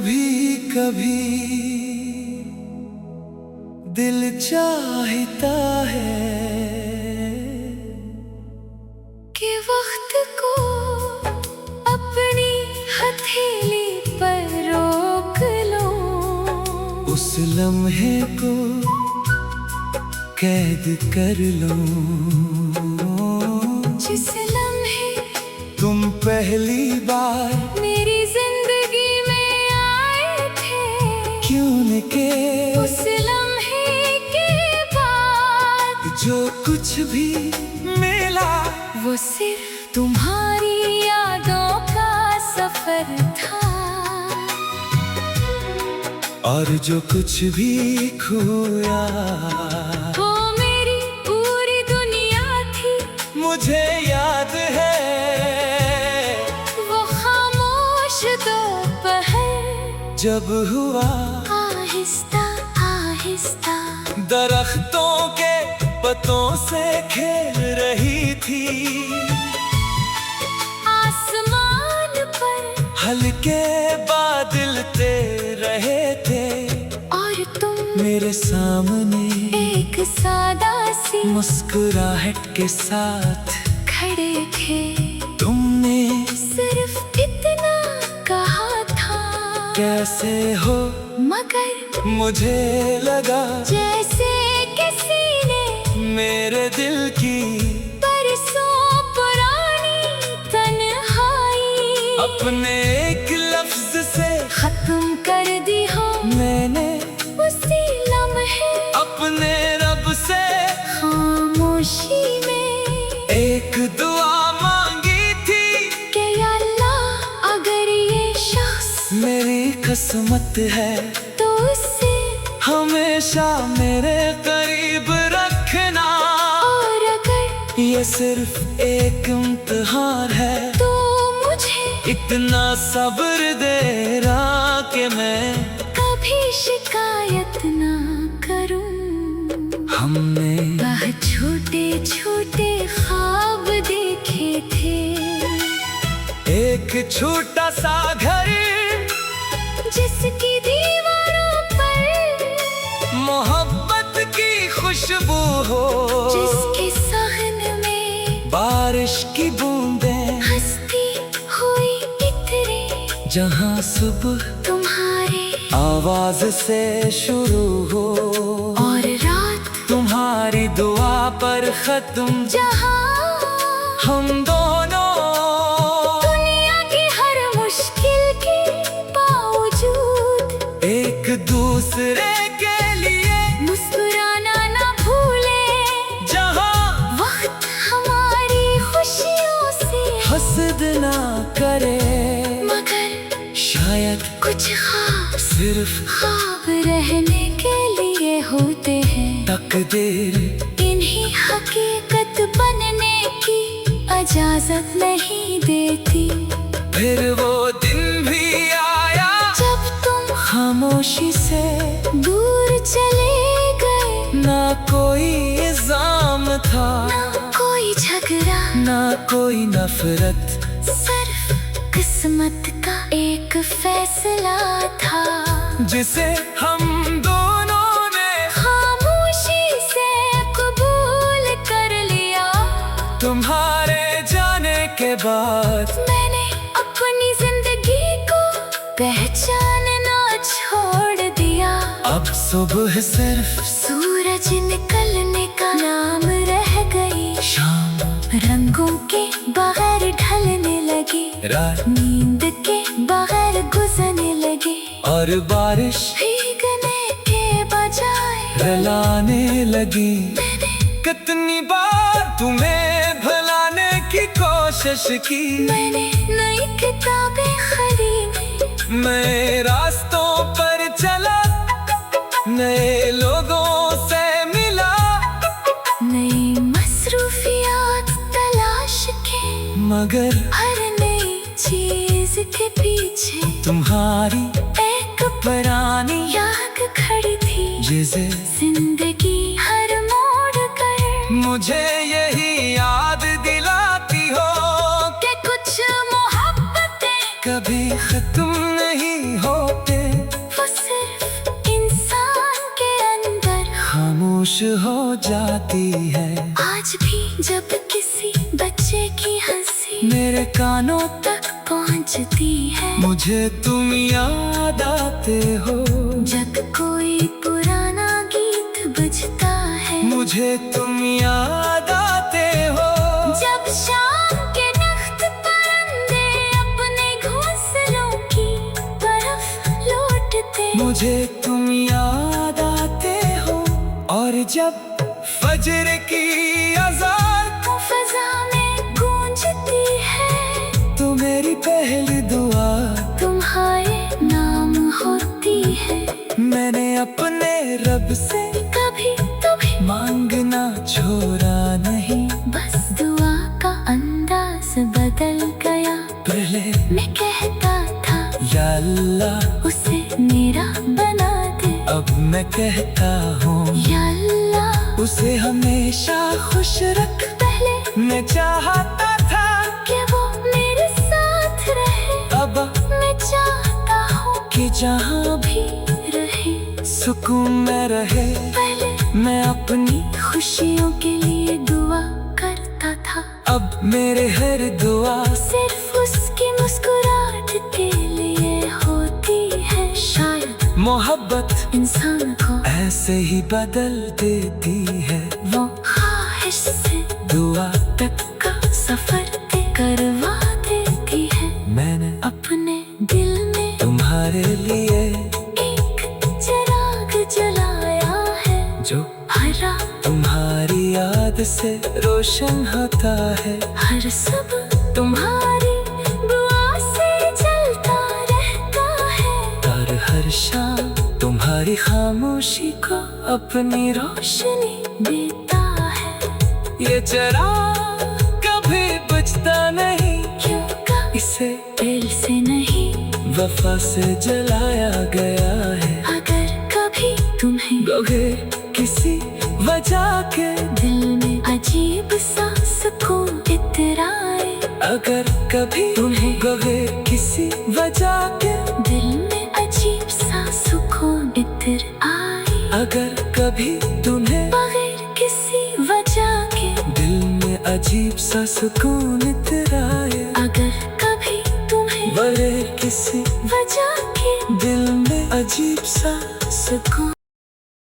कभी कभी दिल चाहता है कि वक्त को अपनी हथेली पर रोक लो, उस लम्हे को कैद कर लो जिस लम्हे तुम पहली बार मेरी जिंदगी में आए थे। क्यों न के उस लम्हे के बाद जो कुछ भी मिला वो सिर्फ तुम्हारी यादों का सफर था, और जो कुछ भी खोया वो मेरी पूरी दुनिया थी। मुझे याद है वो खामोश दोपहर जब हुआ आहिस्ता आहिस्ता दरख्तों के पत्तों से खेल रही थी, आसमान पर हल्के बादल तैर रहे थे, और तुम मेरे सामने एक सादा सी मुस्कुराहट के साथ खड़े थे। तुमने सिर्फ इतना कहा था, कैसे हो, मगर मुझे लगा जैसे किसी ने मेरे दिल की बरसों पुरानी तन्हाई अपने एक लफ्ज से खत्म कर दी हो। मैंने उसी लम्हे अपने रब से खामोशी में एक दुआ मांगी थी कि या अल्लाह अगर ये शख्स मेरी किस्मत है तो उससे हमेशा मेरे करीब रखना, और अगर ये सिर्फ एक इम्तिहान है तो मुझे इतना सब्र दे रहा कि मैं कभी शिकायत ना करूं। हमने बहुत छोटे छोटे ख्वाब देखे थे, एक छोटा सा घर जिसकी दीवारों पर मोहब्बत की खुशबू हो, जिसके सहन में बारिश की बूंदें हंसती हुई इतरे, जहाँ सुबह तुम्हारे आवाज से शुरू हो, और रात तुम्हारी दुआ पर खत्म, जहाँ हम दोनों दुनिया की हर मुश्किल के बावजूद एक दूसरे के लिए मुस्कुराना ना भूले, जहाँ वक्त हमारी खुशियों से हसद ना करे, मगर शायद कुछ ख्वाब सिर्फ ख्वाब रहने के लिए होते हैं। तकदीर इन्हीं हकीकत बनने की इजाजत नहीं देती। फिर वो दिन भी आया जब तुम खामोशी से दूर चले गए, ना कोई इल्जाम था, ना कोई झगड़ा, ना कोई नफरत, सिर्फ किस्मत का एक फैसला था, जिसे हम दोनों ने खामोशी से कबूल कर लिया। तुम्हारे जाने के बाद मैंने अपनी जिंदगी को पहचानना छोड़ दिया। अब सुबह सिर्फ सूरज निकलने का नाम रह गई, शाम रंगों के बगैर ढलने लगी, रात नींद के बगैर गुजरने लगी, और बारिश भीगने के बजाय रलाने लगी। मैंने कितनी बार तुम्हें भुलाने की कोशिश की, मैंने नई किताबें खरीदी, मैं रास्तों पर चला, नए लोगों से मिला, नई मसरूफियात तलाश के, मगर हर नई चीज के पीछे तुम्हारी एक पुरानी याद खड़ी थी, जिसे जिंदगी हर मोड़ कर मुझे यही याद दिलाती हो कि कुछ मोहब्बतें कभी खत्म नहीं होते। खामोश हो जाती है। आज भी जब किसी बच्चे की हंसी मेरे कानों तक पहुंचती है, मुझे तुम याद आते हो। जब कोई पुराना गीत बजता है, मुझे तुम याद आते हो। जब शाम के वक्त परिंदे अपने घोंसलों की तरफ लौटते, मुझे तुम याद आते हो। और जब फजर की अज़ान फजा में गूंजती है, तो मेरी पहली दुआ तुम्हारे नाम होती है। मैंने अपने रब से कभी तुम्हें मांगना छोड़ा नहीं। बस दुआ का अंदाज बदल गया। पहले मैं कहता था या अल्लाह उसे मेरा बना दे, अब मैं कहता हूँ या अल्लाह उसे हमेशा खुश रख। पहले मैं चाहता था कि वो मेरे साथ रहे, अब मैं चाहता हूँ कि जहाँ भी रहे सुकून में रहे। पहले मैं अपनी खुशियों के लिए दुआ करता था, अब मेरे हर दुआ सिर्फ उसकी मुस्कुराहट के लिए होती है। शायद मोहब्बत इंसान को ऐसे ही बदल देती है। वो ख्वाहिश से दुआ तक का सफर तय करवा देती है। मैंने अपने दिल में तुम्हारे लिए एक चिराग जलाया है, जो हरा तुम्हारी याद से रोशन होता है। हर सब तुम्हारी दुआ से जलता रहता है, और हर शाम तुम्हारी खामोशी को अपनी रोशनी देता है। ये चिराग कभी बुझता नहीं, क्योंकि इसे दिल से नहीं वफा से जलाया गया है। अगर कभी तुम्हें गोगे किसी वजह के दिल में अजीब सा सुकून इतराए, अगर कभी तुम्हें गोगे किसी वजह के दिल में अजीब सा सुकून इतर आए, अगर कभी तुम्हें बगैर किसी वजह के दिल में अजीब सा सुकून इतराए, अगर कभी तुम्हें बगैर किसी वजह के दिल में अजीब सा सुकून